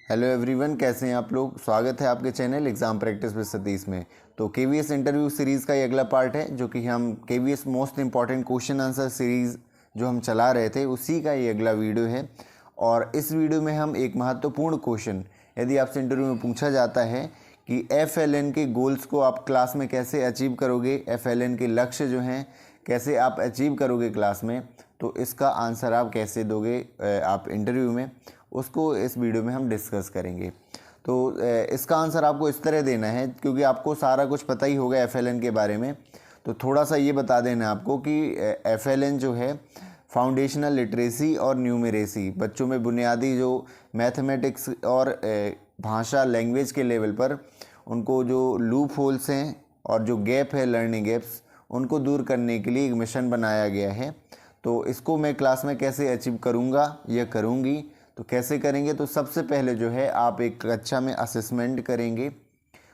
Hello everyone, कैसे हैं आप लोग। स्वागत है आपके channel exam practice with Satish में। तो केवीएस इंटरव्यू सीरीज़ का ये अगला पार्ट है, जो कि हम KVS most important question answer series जो हम चला रहे थे उसी का ये अगला वीडियो है। और इस वीडियो में हम एक महत्वपूर्ण क्वेश्चन, यदि आपसे इंटरव्यू में पूछा जाता है कि FLN के गोल्स को आप क्लास में कैसे अचीव करोगे, FLN के लक्ष्य जो हैं कैसे आप अचीव करोगे क्लास में, तो इसका आंसर आप कैसे दोगे आप इंटरव्यू में, उसको इस वीडियो में हम डिस्कस करेंगे। तो इसका आंसर आपको इस तरह देना है, क्योंकि आपको सारा कुछ पता ही होगा FLN के बारे में। तो थोड़ा सा ये बता देना आपको कि FLN जो है फाउंडेशनल लिटरेसी और न्यूमरेसी, बच्चों में बुनियादी जो मैथमेटिक्स और भाषा लैंग्वेज के लेवल पर उनको जो लूप होल्स हैं और जो गैप है लर्निंग गैप्स, उनको दूर करने के लिए एक मिशन बनाया गया है। तो इसको मैं क्लास में कैसे अचीव करूँगा या करूँगी, तो कैसे करेंगे, तो सबसे पहले जो है आप एक कक्षा में असेसमेंट करेंगे।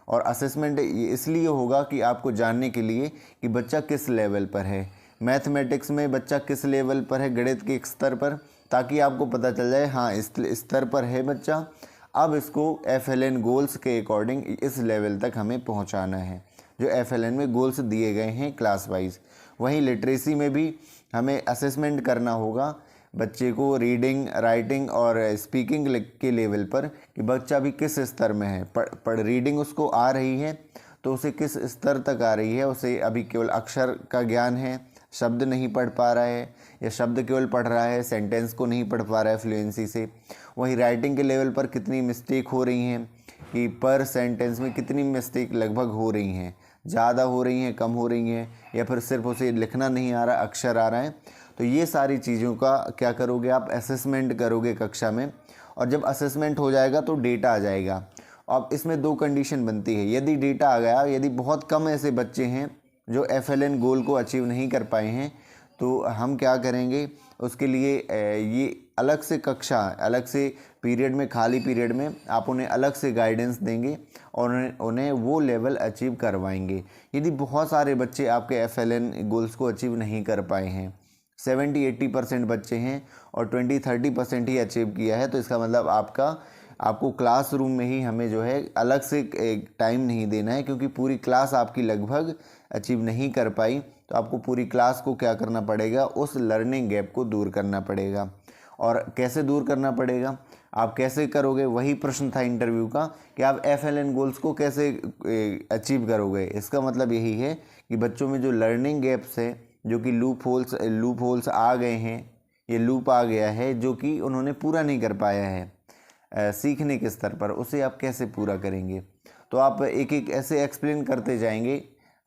और असेसमेंट इसलिए होगा कि आपको जानने के लिए कि बच्चा किस लेवल पर है, मैथमेटिक्स में बच्चा किस लेवल पर है, गणित के स्तर पर, ताकि आपको पता चल जाए हाँ इस स्तर पर है बच्चा, अब इसको FLN गोल्स के अकॉर्डिंग इस लेवल तक हमें पहुंचाना है जो FLN में गोल्स दिए गए हैं क्लास वाइज। वहीं लिटरेसी में भी हमें असेसमेंट करना होगा बच्चे को रीडिंग, राइटिंग और स्पीकिंग के लेवल पर, कि बच्चा भी किस स्तर में है। पढ़ रीडिंग उसको आ रही है तो उसे किस स्तर तक आ रही है, उसे अभी केवल अक्षर का ज्ञान है, शब्द नहीं पढ़ पा रहा है, या शब्द केवल पढ़ रहा है, सेंटेंस को नहीं पढ़ पा रहा है फ्लुएंसी से। वहीं राइटिंग के लेवल पर कितनी मिस्टेक हो रही हैं, कि पर सेंटेंस में कितनी मिस्टेक लगभग हो रही हैं, ज़्यादा हो रही हैं, कम हो रही हैं, या फिर सिर्फ उसे लिखना नहीं आ रहा, अक्षर आ रहा है। तो ये सारी चीज़ों का क्या करोगे आप, असेसमेंट करोगे कक्षा में। और जब असेसमेंट हो जाएगा तो डेटा आ जाएगा। अब इसमें दो कंडीशन बनती है। यदि डेटा आ गया, यदि बहुत कम ऐसे बच्चे हैं जो FLN गोल को अचीव नहीं कर पाए हैं, तो हम क्या करेंगे उसके लिए ये अलग से कक्षा, अलग से पीरियड में, खाली पीरियड में आप उन्हें अलग से गाइडेंस देंगे और उन्हें वो लेवल अचीव करवाएंगे। यदि बहुत सारे बच्चे आपके FLN गोल्स को अचीव नहीं कर पाए हैं, 70-80% बच्चे हैं और 20-30% ही अचीव किया है, तो इसका मतलब आपको क्लासरूम में ही हमें जो है अलग से एक टाइम नहीं देना है, क्योंकि पूरी क्लास आपकी लगभग अचीव नहीं कर पाई। तो आपको पूरी क्लास को क्या करना पड़ेगा, उस लर्निंग गैप को दूर करना पड़ेगा। और कैसे दूर करना पड़ेगा, आप कैसे करोगे, वही प्रश्न था इंटरव्यू का कि आप FLN गोल्स को कैसे अचीव करोगे। इसका मतलब यही है कि बच्चों में जो लर्निंग गैप्स है, जो कि लूप होल्स आ गए हैं, ये लूप आ गया है जो कि उन्होंने पूरा नहीं कर पाया है सीखने के स्तर पर, उसे आप कैसे पूरा करेंगे। तो आप एक एक ऐसे एक्सप्लेन करते जाएंगे।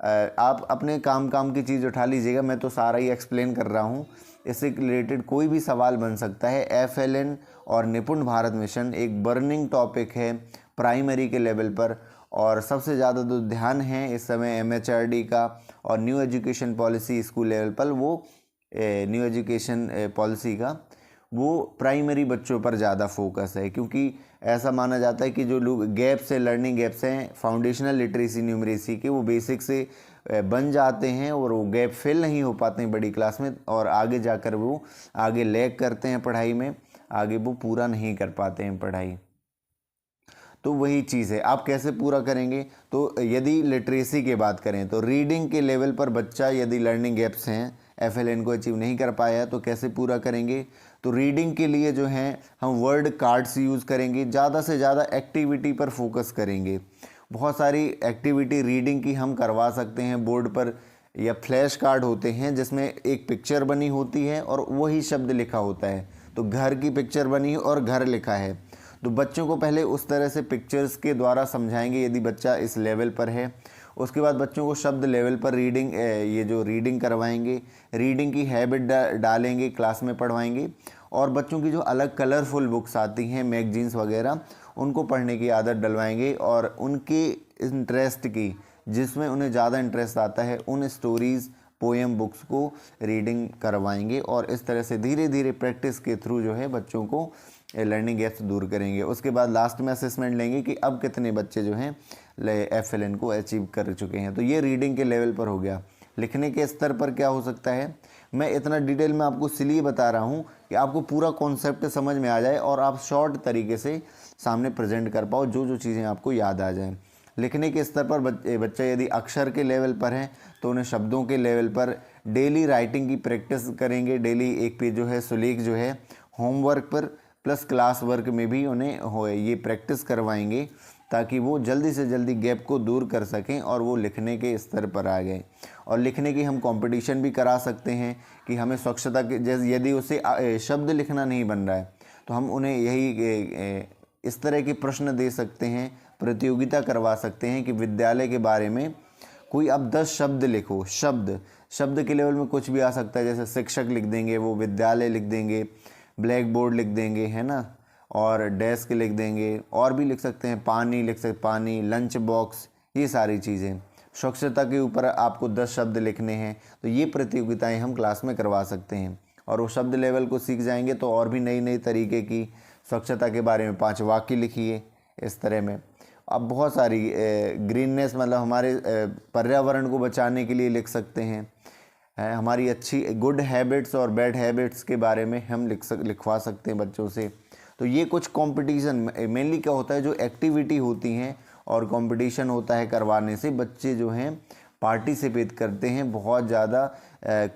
आप अपने काम की चीज़ उठा लीजिएगा, मैं तो सारा ही एक्सप्लेन कर रहा हूँ। इससे रिलेटेड कोई भी सवाल बन सकता है। FLN और निपुण भारत मिशन एक बर्निंग टॉपिक है प्राइमरी के लेवल पर, और सबसे ज़्यादा जो ध्यान है इस समय MHRD का और new education policy school level पर, वो न्यू एजुकेशन पॉलिसी का वो प्राइमरी बच्चों पर ज़्यादा फोकस है, क्योंकि ऐसा माना जाता है कि जो लोग गैप्स है, लर्निंग गैप्स हैं फाउंडेशनल लिटरेसी न्यूमरेसी के, वो बेसिक से बन जाते हैं और वो गैप फिल नहीं हो पाते हैं बड़ी क्लास में, और आगे जाकर वो आगे लैग करते हैं पढ़ाई में, आगे वो पूरा नहीं कर पाते हैं पढ़ाई। तो वही चीज़ है, आप कैसे पूरा करेंगे। तो यदि लिटरेसी की बात करें तो रीडिंग के लेवल पर बच्चा यदि लर्निंग गैप्स हैं, FLN को अचीव नहीं कर पाया, तो कैसे पूरा करेंगे। तो रीडिंग के लिए जो है हम वर्ड कार्ड्स यूज़ करेंगे, ज़्यादा से ज़्यादा एक्टिविटी पर फोकस करेंगे। बहुत सारी एक्टिविटी रीडिंग की हम करवा सकते हैं बोर्ड पर, या फ्लैश कार्ड होते हैं जिसमें एक पिक्चर बनी होती है और वही शब्द लिखा होता है। तो घर की पिक्चर बनी और घर लिखा है, तो बच्चों को पहले उस तरह से पिक्चर्स के द्वारा समझाएंगे यदि बच्चा इस लेवल पर है। उसके बाद बच्चों को शब्द लेवल पर रीडिंग, ये जो रीडिंग करवाएंगे, रीडिंग की हैबिट डालेंगे, क्लास में पढ़वाएंगे। और बच्चों की जो अलग कलरफुल बुक्स आती हैं, मैगजीन्स वगैरह, उनको पढ़ने की आदत डलवाएंगे, और उनके इंटरेस्ट की, जिसमें उन्हें ज़्यादा इंटरेस्ट आता है, उन स्टोरीज़, पोएम बुक्स को रीडिंग करवाएंगे। और इस तरह से धीरे धीरे प्रैक्टिस के थ्रू जो है बच्चों को लर्निंग गैप्स दूर करेंगे। उसके बाद लास्ट में असेसमेंट लेंगे कि अब कितने बच्चे जो हैं FLN को अचीव कर चुके हैं। तो ये रीडिंग के लेवल पर हो गया। लिखने के स्तर पर क्या हो सकता है, मैं इतना डिटेल में आपको इसलिए बता रहा हूँ कि आपको पूरा कॉन्सेप्ट समझ में आ जाए और आप शॉर्ट तरीके से सामने प्रेजेंट कर पाओ, जो जो चीज़ें आपको याद आ जाएं। लिखने के स्तर पर बच्चा यदि अक्षर के लेवल पर है तो उन्हें शब्दों के लेवल पर डेली राइटिंग की प्रैक्टिस करेंगे। डेली एक पेज जो है सुलेख जो है होमवर्क पर प्लस क्लास वर्क में भी उन्हें ये प्रैक्टिस करवाएंगे, ताकि वो जल्दी से जल्दी गैप को दूर कर सकें और वो लिखने के स्तर पर आ गए। और लिखने की हम कंपटीशन भी करा सकते हैं कि हमें स्वच्छता के जैसे यदि उसे शब्द लिखना नहीं बन रहा है तो हम उन्हें यही इस तरह के प्रश्न दे सकते हैं, प्रतियोगिता करवा सकते हैं कि विद्यालय के बारे में कोई अब 10 शब्द लिखो। शब्द के लेवल में कुछ भी आ सकता है, जैसे शिक्षक लिख देंगे, वो विद्यालय लिख देंगे, ब्लैक बोर्ड लिख देंगे, है ना, और डेस्क लिख देंगे, और भी लिख सकते हैं, पानी लिख सकते, पानी, लंच बॉक्स, ये सारी चीज़ें। स्वच्छता के ऊपर आपको 10 शब्द लिखने हैं, तो ये प्रतियोगिताएं हम क्लास में करवा सकते हैं। और वो शब्द लेवल को सीख जाएंगे तो और भी नई नई तरीके की स्वच्छता के बारे में 5 वाक्य लिखिए, इस तरह में। अब बहुत सारी ग्रीननेस मतलब हमारे पर्यावरण को बचाने के लिए लिख सकते हैं, हमारी अच्छी गुड हैबिट्स और बैड हैबिट्स के बारे में हम लिखवा सकते हैं बच्चों से। तो ये कुछ कंपटीशन मेनली क्या होता है, जो एक्टिविटी होती हैं और कंपटीशन होता है करवाने से बच्चे जो हैं पार्टिसिपेट करते हैं बहुत ज़्यादा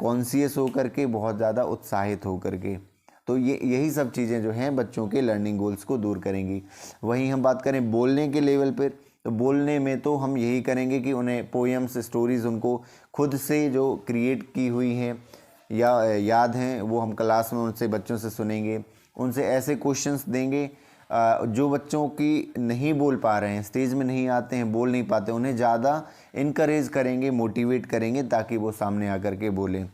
कॉन्शियस होकर के, बहुत ज़्यादा उत्साहित होकर के। तो यही सब चीज़ें जो हैं बच्चों के लर्निंग गोल्स को दूर करेंगी। वहीं हम बात करें बोलने के लेवल पर, तो बोलने में तो हम यही करेंगे कि उन्हें पोएम्स, स्टोरीज़ उनको खुद से जो क्रिएट की हुई हैं या याद हैं वो हम क्लास में उनसे बच्चों से सुनेंगे। उनसे ऐसे क्वेश्चंस देंगे जो बच्चों की नहीं बोल पा रहे हैं, स्टेज में नहीं आते हैं, बोल नहीं पाते, उन्हें ज़्यादा इनकरेज करेंगे, मोटिवेट करेंगे ताकि वो सामने आकर के बोलें।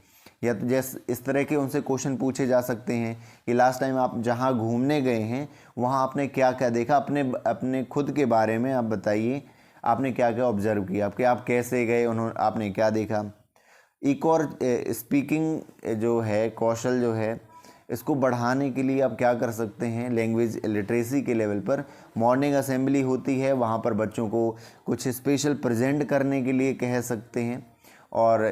या तो जैसे इस तरह के उनसे क्वेश्चन पूछे जा सकते हैं कि लास्ट टाइम आप जहाँ घूमने गए हैं वहाँ आपने क्या क्या देखा, अपने खुद के बारे में आप बताइए, आपने क्या क्या ऑब्जर्व किया, आप कैसे गए, आपने क्या देखा। एक और स्पीकिंग जो है कौशल जो है इसको बढ़ाने के लिए आप क्या कर सकते हैं, लैंग्वेज लिटरेसी के लेवल पर मॉर्निंग असेंबली होती है, वहाँ पर बच्चों को कुछ स्पेशल प्रेजेंट करने के लिए कह सकते हैं। और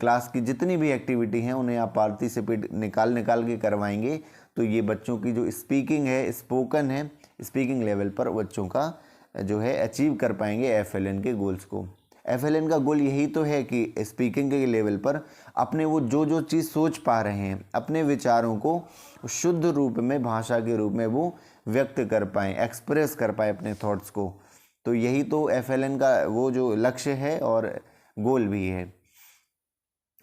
क्लास की जितनी भी एक्टिविटी हैं उन्हें आप पार्टिसिपेट निकाल के करवाएंगे, तो ये बच्चों की जो स्पीकिंग है, स्पोकन है, स्पीकिंग लेवल पर बच्चों का जो है अचीव कर पाएंगे FLN के गोल्स को। FLN का गोल यही तो है कि स्पीकिंग के लेवल पर अपने वो जो चीज़ सोच पा रहे हैं, अपने विचारों को शुद्ध रूप में, भाषा के रूप में वो व्यक्त कर पाएँ, एक्सप्रेस कर पाएँ अपने थॉट्स को। तो यही तो FLN का वो जो लक्ष्य है और गोल भी है।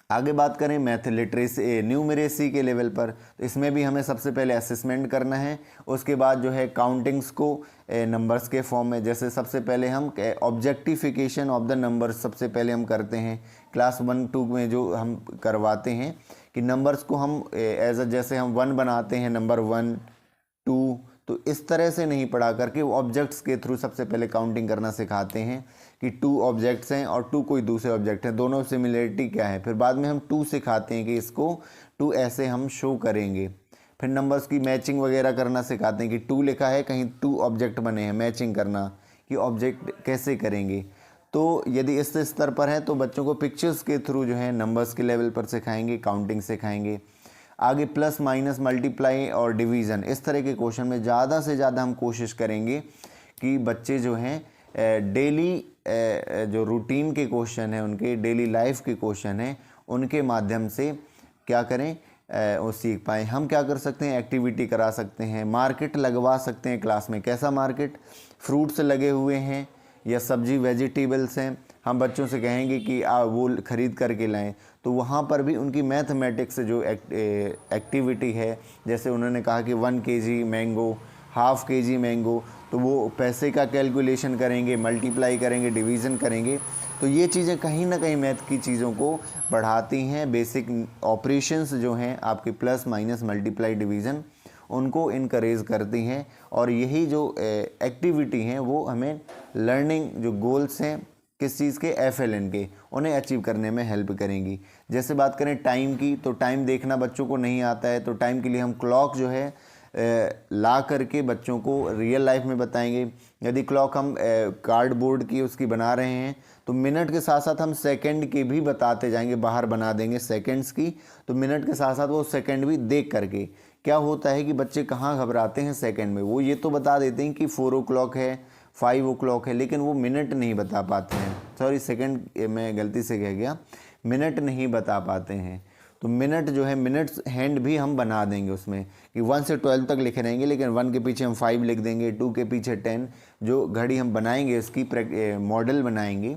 आगे बात करें मैथ लिटरेसी, न्यूमरेसी के लेवल पर, तो इसमें भी हमें सबसे पहले असेसमेंट करना है। उसके बाद जो है काउंटिंग्स को नंबर्स के फॉर्म में, जैसे सबसे पहले हम ऑब्जेक्टिफिकेशन ऑफ द नंबर्स सबसे पहले हम करते हैं क्लास 1-2 में, जो हम करवाते हैं कि नंबर्स को हम जैसे हम 1 बनाते हैं, नंबर 1 2, तो इस तरह से नहीं पढ़ा करके वो ऑब्जेक्ट्स के थ्रू सबसे पहले काउंटिंग करना सिखाते हैं कि 2 ऑब्जेक्ट्स हैं और 2 कोई दूसरे ऑब्जेक्ट हैं, दोनों सिमिलरिटी क्या है। फिर बाद में हम 2 सिखाते हैं कि इसको 2 ऐसे हम शो करेंगे। फिर नंबर्स की मैचिंग वगैरह करना सिखाते हैं कि 2 लिखा है, कहीं 2 ऑब्जेक्ट बने हैं, मैचिंग करना कि ऑब्जेक्ट कैसे करेंगे। तो यदि इस स्तर पर है तो बच्चों को पिक्चर्स के थ्रू जो है नंबर्स के लेवल पर सिखाएंगे, काउंटिंग सिखाएंगे। आगे प्लस माइनस मल्टीप्लाई और डिवीज़न, इस तरह के क्वेश्चन में ज़्यादा से ज़्यादा हम कोशिश करेंगे कि बच्चे जो हैं डेली जो रूटीन के क्वेश्चन हैं, उनके डेली लाइफ के क्वेश्चन हैं, उनके माध्यम से क्या करें, वो सीख पाएँ। हम क्या कर सकते हैं, एक्टिविटी करा सकते हैं, मार्केट लगवा सकते हैं क्लास में। कैसा मार्केट, फ्रूट्स लगे हुए हैं या सब्जी वेजिटेबल्स हैं, हम बच्चों से कहेंगे कि वो खरीद करके लाएं, तो वहाँ पर भी उनकी मैथमेटिक्स जो एक्टिविटी है, जैसे उन्होंने कहा कि 1 kg मैंगो, ½ kg मैंगो, तो वो पैसे का कैलकुलेशन करेंगे, मल्टीप्लाई करेंगे, डिवीज़न करेंगे। तो ये चीज़ें कहीं ना कहीं मैथ की चीज़ों को बढ़ाती हैं। बेसिक ऑपरेशंस जो हैं आपके प्लस माइनस मल्टीप्लाई डिवीज़न, उनको इनकरेज करती हैं। और यही जो एक्टिविटी हैं वो हमें लर्निंग जो गोल्स हैं किस चीज़ के, FLN के, उन्हें अचीव करने में हेल्प करेंगी। जैसे बात करें टाइम की, तो टाइम देखना बच्चों को नहीं आता है, तो टाइम के लिए हम क्लॉक जो है ला करके बच्चों को रियल लाइफ में बताएंगे। यदि क्लॉक हम कार्डबोर्ड की उसकी बना रहे हैं तो मिनट के साथ साथ हम सेकंड की भी बताते जाएंगे, बाहर बना देंगे सेकंड्स की, तो मिनट के साथ साथ वो सेकंड भी देख करके। क्या होता है कि बच्चे कहाँ घबराते हैं सेकंड में, वो ये तो बता देते हैं कि 4 o'clock है, 5 o'clock है, लेकिन वो मिनट नहीं बता पाते हैं। सॉरी, सेकंड मैं गलती से कह गया, मिनट नहीं बता पाते हैं। तो मिनट जो है, मिनट्स हैंड भी हम बना देंगे उसमें कि 1 से 12 तक लिखे रहेंगे, लेकिन 1 के पीछे हम 5 लिख देंगे, 2 के पीछे 10। जो घड़ी हम बनाएंगे इसकी मॉडल बनाएंगे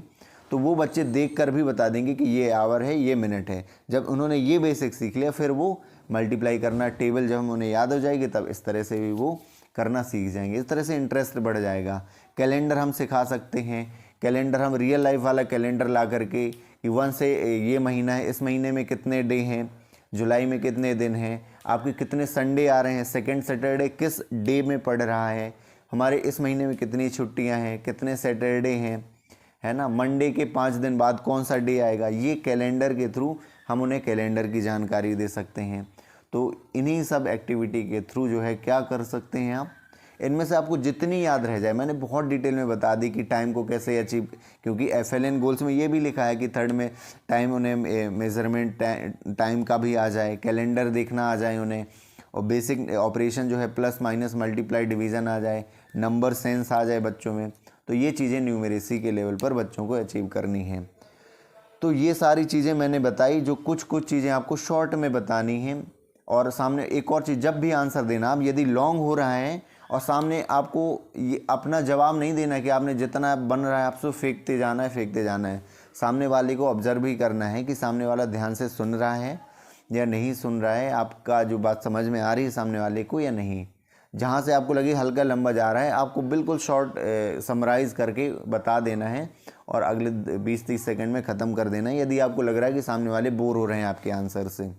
तो वो बच्चे देख कर भी बता देंगे कि ये आवर है, ये मिनट है। जब उन्होंने ये बेसिक सीख लिया, फिर वो मल्टीप्लाई करना, टेबल जब हम उन्हें याद हो जाएगी तब इस तरह से भी वो करना सीख जाएंगे। इस तरह से इंटरेस्ट बढ़ जाएगा। कैलेंडर हम सिखा सकते हैं। कैलेंडर हम रियल लाइफ वाला कैलेंडर ला करके कि 1 से ये महीना है, इस महीने में कितने डे हैं, जुलाई में कितने दिन हैं, आपके कितने संडे आ रहे हैं, सेकंड सैटरडे किस डे में पड़ रहा है, हमारे इस महीने में कितनी छुट्टियां हैं, कितने सैटरडे हैं, है ना, मंडे के 5 दिन बाद कौन सा डे आएगा। ये कैलेंडर के थ्रू हम उन्हें कैलेंडर की जानकारी दे सकते हैं। तो इन्हीं सब एक्टिविटी के थ्रू जो है क्या कर सकते हैं आप, इनमें से आपको जितनी याद रह जाए। मैंने बहुत डिटेल में बता दी कि टाइम को कैसे अचीव, क्योंकि FLN गोल्स में ये भी लिखा है कि थर्ड में टाइम उन्हें मेज़रमेंट टाइम का भी आ जाए, कैलेंडर देखना आ जाए उन्हें, और बेसिक ऑपरेशन जो है प्लस माइनस मल्टीप्लाई डिवीज़न आ जाए, नंबर सेंस आ जाए बच्चों में। तो ये चीज़ें न्यूमेरेसी के लेवल पर बच्चों को अचीव करनी है। तो ये सारी चीज़ें मैंने बताई, जो कुछ चीज़ें आपको शॉर्ट में बतानी हैं। और सामने एक और चीज़, जब भी आंसर देना आप, यदि लॉन्ग हो रहा है और सामने आपको ये अपना जवाब नहीं देना कि आपने जितना बन रहा है आपसे फेंकते जाना है। सामने वाले को ऑब्जर्व भी करना है कि सामने वाला ध्यान से सुन रहा है या नहीं सुन रहा है, आपका जो बात समझ में आ रही है सामने वाले को या नहीं। जहाँ से आपको लगे हल्का लंबा जा रहा है, आपको बिल्कुल शॉर्ट समराइज़ करके बता देना है और अगले 20-30 सेकंड में ख़त्म कर देना है। यदि आपको लग रहा है कि सामने वाले बोर हो रहे हैं आपके आंसर से,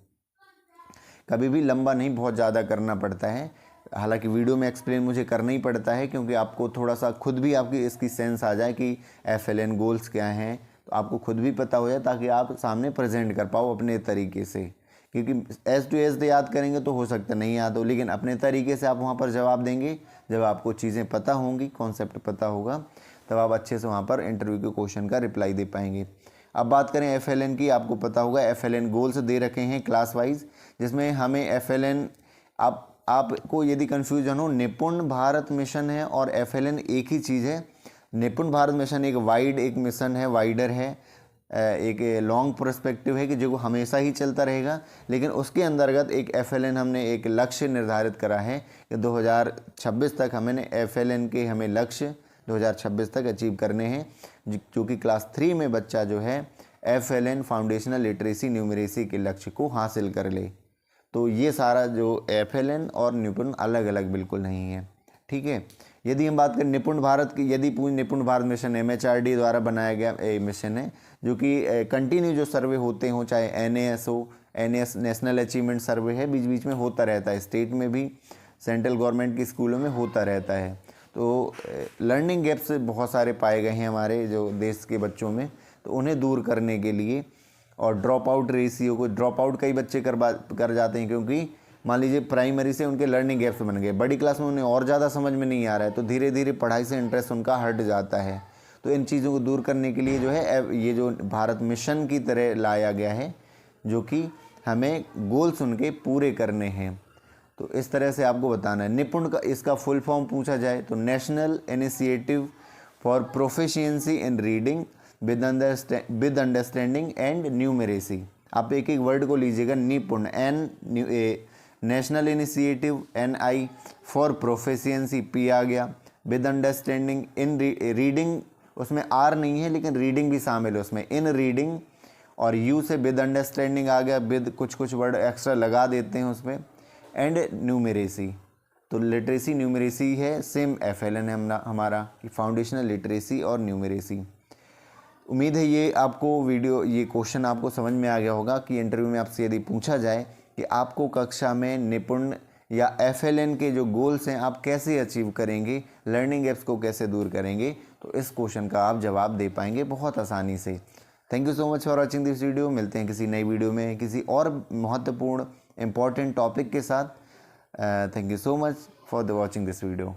कभी भी लंबा नहीं बहुत ज़्यादा करना पड़ता है। हालांकि वीडियो में एक्सप्लेन मुझे करना ही पड़ता है, क्योंकि आपको थोड़ा सा खुद भी आपकी इसकी सेंस आ जाए कि FLN गोल्स क्या हैं, तो आपको खुद भी पता हो जाए, ताकि आप सामने प्रेजेंट कर पाओ अपने तरीके से। क्योंकि एज टू एज याद करेंगे तो हो सकता नहीं याद हो, लेकिन अपने तरीके से आप वहाँ पर जवाब देंगे। जब आपको चीज़ें पता होंगी, कॉन्सेप्ट पता होगा, तब आप अच्छे से वहाँ पर इंटरव्यू के क्वेश्चन का रिप्लाई दे पाएंगे। अब बात करें FLN की, आपको पता होगा FLN गोल्स दे रखे हैं क्लास वाइज, जिसमें हमें FLN, आपको यदि कन्फ्यूजन हो, निपुण भारत मिशन है और FLN एक ही चीज़ है। निपुण भारत मिशन एक मिशन है, वाइडर है, एक लॉन्ग पर्सपेक्टिव है कि जो हमेशा ही चलता रहेगा, लेकिन उसके अंतर्गत एक FLN हमने एक लक्ष्य निर्धारित करा है कि 2026 तक हमें FLN के हमें लक्ष्य 2026 तक अचीव करने हैं, जो कि क्लास 3 में बच्चा जो है FLN फाउंडेशनल लिटरेसी न्यूमरेसी के लक्ष्य को हासिल कर ले। तो ये सारा जो FLN और निपुण अलग अलग बिल्कुल नहीं है, ठीक है। यदि हम बात करें निपुण भारत की, यदि पूरी निपुण भारत मिशन MHRD द्वारा बनाया गया मिशन है, जो कि कंटिन्यू जो सर्वे होते हों, चाहे NAS हो, NAS नेशनल अचीवमेंट सर्वे है, बीच बीच में होता रहता है, स्टेट में भी सेंट्रल गवर्नमेंट की स्कूलों में होता रहता है। तो लर्निंग गैप्स बहुत सारे पाए गए हैं हमारे जो देश के बच्चों में, तो उन्हें दूर करने के लिए, और ड्रॉप आउट रेशियो को, ड्रॉप आउट कई बच्चे कर जाते हैं, क्योंकि मान लीजिए प्राइमरी से उनके लर्निंग गैप्स बन गए, बड़ी क्लास में उन्हें और ज़्यादा समझ में नहीं आ रहा है, तो धीरे धीरे पढ़ाई से इंटरेस्ट उनका हट जाता है। तो इन चीज़ों को दूर करने के लिए जो है ये जो भारत मिशन की तरह लाया गया है, जो कि हमें गोल्स उनके पूरे करने हैं। तो इस तरह से आपको बताना है। निपुण का इसका फुल फॉर्म पूछा जाए तो national initiative for proficiency in reading with understanding and numeracy. आप एक एक वर्ड को लीजिएगा। निपुण national initiative NI for proficiency P आ गया, विद अंडरस्टैंडिंग इन रीडिंग, उसमें R नहीं है लेकिन रीडिंग भी शामिल है उसमें, इन रीडिंग, और U से विद अंडरस्टैंडिंग आ गया, विद कुछ वर्ड एक्स्ट्रा लगा देते हैं उसमें, एंड न्यूमेरेसी। तो लिटरेसी न्यूमेरेसी है, सेम FLN है हमारा कि फाउंडेशनल लिटरेसी और न्यूमेरेसी। उम्मीद है ये आपको वीडियो, ये क्वेश्चन आपको समझ में आ गया होगा कि इंटरव्यू में आपसे यदि पूछा जाए कि आपको कक्षा में निपुण या FLN के जो गोल्स हैं आप कैसे अचीव करेंगे, लर्निंग गैप्स को कैसे दूर करेंगे, तो इस क्वेश्चन का आप जवाब दे पाएंगे बहुत आसानी से। Thank you so much for watching this video. मिलते हैं किसी नई वीडियो में किसी और महत्वपूर्ण इम्पॉर्टेंट टॉपिक के साथ। Thank you so much for the watching this video.